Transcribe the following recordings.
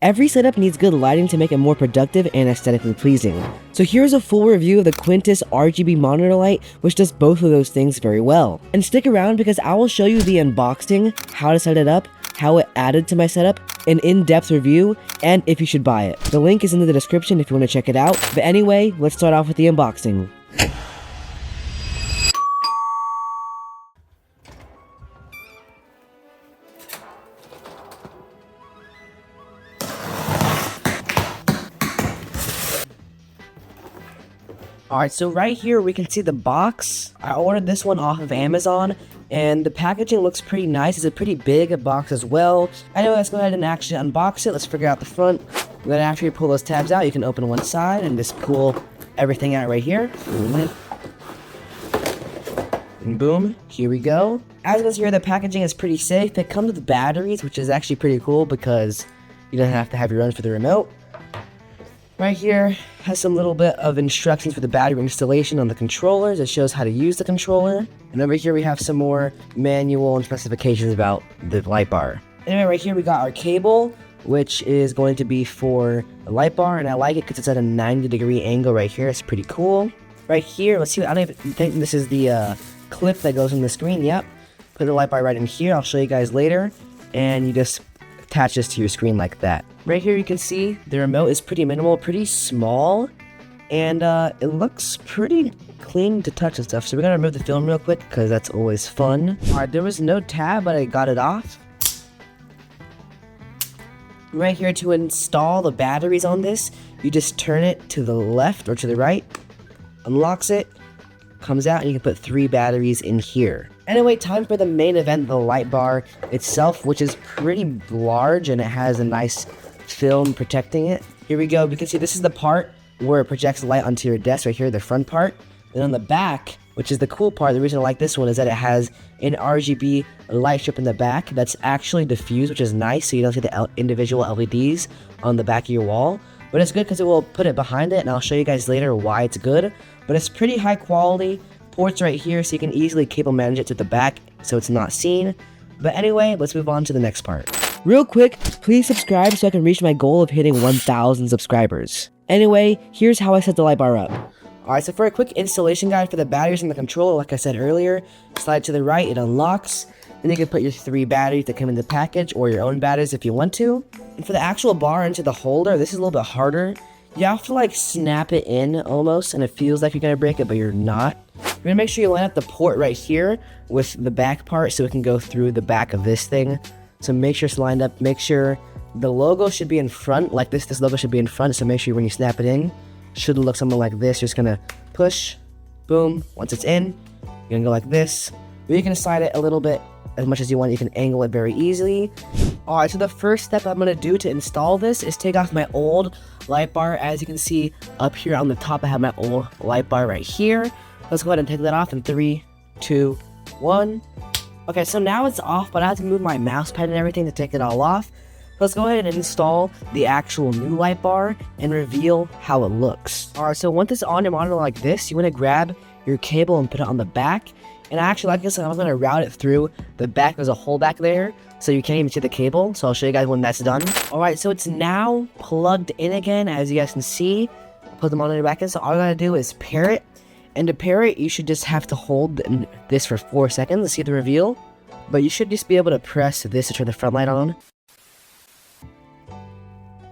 Every setup needs good lighting to make it more productive and aesthetically pleasing. So here's a full review of the Quntis RGB monitor light, which does both of those things very well. And stick around because I will show you the unboxing, how to set it up, how it added to my setup, an in-depth review, and if you should buy it. The link is in the description if you want to check it out. But anyway, let's start off with the unboxing. Alright, so right here we can see the box. I ordered this one off of Amazon, and the packaging looks pretty nice. It's a pretty big box as well. Anyway, let's go ahead and actually unbox it. Let's figure out the front. Then after you pull those tabs out, you can open one side and just pull everything out right here. And boom, here we go. As you can see here, the packaging is pretty safe. It comes with batteries, which is actually pretty cool because you don't have to have your own for the remote. Right here has some little bit of instructions for the battery installation on the controllers. It shows how to use the controller. And over here we have some more manual and specifications about the light bar. Anyway, right here we got our cable, which is going to be for the light bar, and I like it because it's at a 90-degree angle right here. It's pretty cool. Right here, let's see, I don't even think this is the clip that goes on the screen. Yep. Put the light bar right in here. I'll show you guys later. And you just attach this to your screen like that. Right here you can see the remote is pretty minimal, pretty small, and it looks pretty clean to touch and stuff. So we're gonna remove the film real quick because that's always fun. Alright, there was no tab, but I got it off. Right here, to install the batteries on this, you just turn it to the left or to the right, unlocks it, comes out, and you can put 3 batteries in here. Anyway, time for the main event, the light bar itself, which is pretty large and it has a nice film protecting it. Here we go. We can see this is the part where it projects light onto your desk right here, the front part. And on the back, which is the cool part, the reason I like this one is that it has an RGB light strip in the back that's actually diffused, which is nice, so you don't see the individual LEDs on the back of your wall. But it's good because it will put it behind it, and I'll show you guys later why it's good. But it's pretty high quality. Ports right here, so you can easily cable manage it to the back so it's not seen. But anyway, let's move on to the next part. Real quick, please subscribe so I can reach my goal of hitting 1,000 subscribers. Anyway, here's how I set the light bar up. Alright, so for a quick installation guide for the batteries and the controller, like I said earlier, slide to the right, it unlocks. Then you can put your 3 batteries that come in the package, or your own batteries if you want to. And for the actual bar into the holder, this is a little bit harder. You have to like snap it in almost, and it feels like you're gonna break it, but you're not. You're gonna make sure you line up the port right here with the back part so it can go through the back of this thing. So make sure it's lined up. Make sure the logo should be in front, like this. This logo should be in front, so make sure when you snap it in, it should look something like this. You're just gonna push, boom. Once it's in, you're gonna go like this. But you can slide it a little bit as much as you want. You can angle it very easily. Alright, so the first step I'm gonna do to install this is take off my old light bar. As you can see up here on the top, I have my old light bar right here. Let's go ahead and take that off in 3, 2, 1. Okay, so now it's off, but I have to move my mouse pad and everything to take it all off. Let's go ahead and install the actual new light bar and reveal how it looks. Alright, so once it's on your monitor like this, you want to grab your cable and put it on the back. And I actually like this, I'm going to route it through the back. There's a hole back there, so you can't even see the cable. So I'll show you guys when that's done. Alright, so it's now plugged in again, as you guys can see. Put the monitor back in, so all I gotta do is pair it. And to pair it, you should just have to hold this for 4 seconds to see the reveal. But you should just be able to press this to turn the front light on.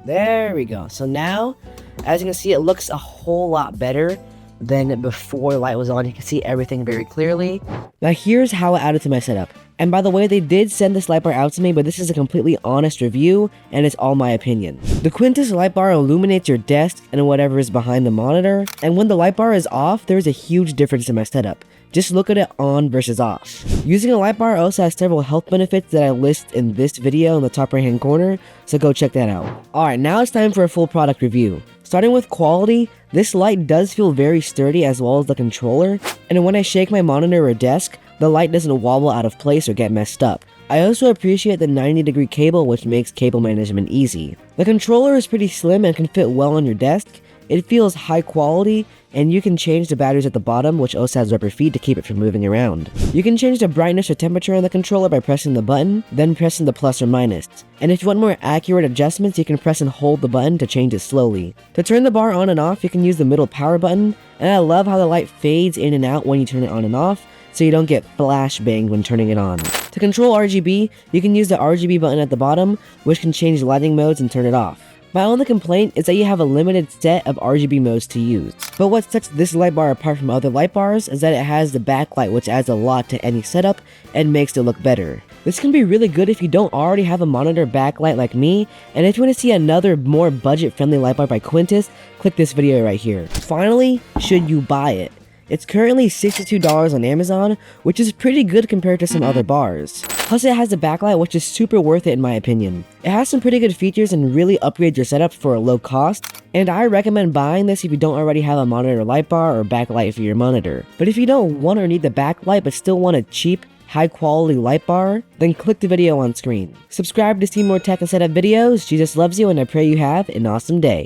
There we go. So now, as you can see, it looks a whole lot better than before the light was on. You can see everything very clearly. Now here's how it added to my setup. And by the way, they did send this light bar out to me, but this is a completely honest review, and it's all my opinion. The Quntis light bar illuminates your desk and whatever is behind the monitor, and when the light bar is off, there is a huge difference in my setup. Just look at it on versus off. Using a light bar also has several health benefits that I list in this video in the top right hand corner, so go check that out. Alright, now it's time for a full product review. Starting with quality, this light does feel very sturdy as well as the controller, and when I shake my monitor or desk, the light doesn't wobble out of place or get messed up. I also appreciate the 90-degree cable, which makes cable management easy. The controller is pretty slim and can fit well on your desk, It feels high quality, and you can change the batteries at the bottom, which also has rubber feet to keep it from moving around. You can change the brightness or temperature on the controller by pressing the button, then pressing the plus or minus. And if you want more accurate adjustments, you can press and hold the button to change it slowly. To turn the bar on and off, you can use the middle power button, and I love how the light fades in and out when you turn it on and off, so you don't get flash banged when turning it on. To control RGB, you can use the RGB button at the bottom, which can change lighting modes and turn it off. My only complaint is that you have a limited set of RGB modes to use. But what sets this light bar apart from other light bars is that it has the backlight, which adds a lot to any setup and makes it look better. This can be really good if you don't already have a monitor backlight like me, and if you want to see another more budget-friendly light bar by Quntis, click this video right here. Finally, should you buy it? It's currently $62 on Amazon, which is pretty good compared to some other bars. Plus it has a backlight, which is super worth it in my opinion. It has some pretty good features and really upgrades your setup for a low cost, and I recommend buying this if you don't already have a monitor light bar or backlight for your monitor. But if you don't want or need the backlight but still want a cheap, high quality light bar, then click the video on screen. Subscribe to see more tech and setup videos. Jesus loves you, and I pray you have an awesome day.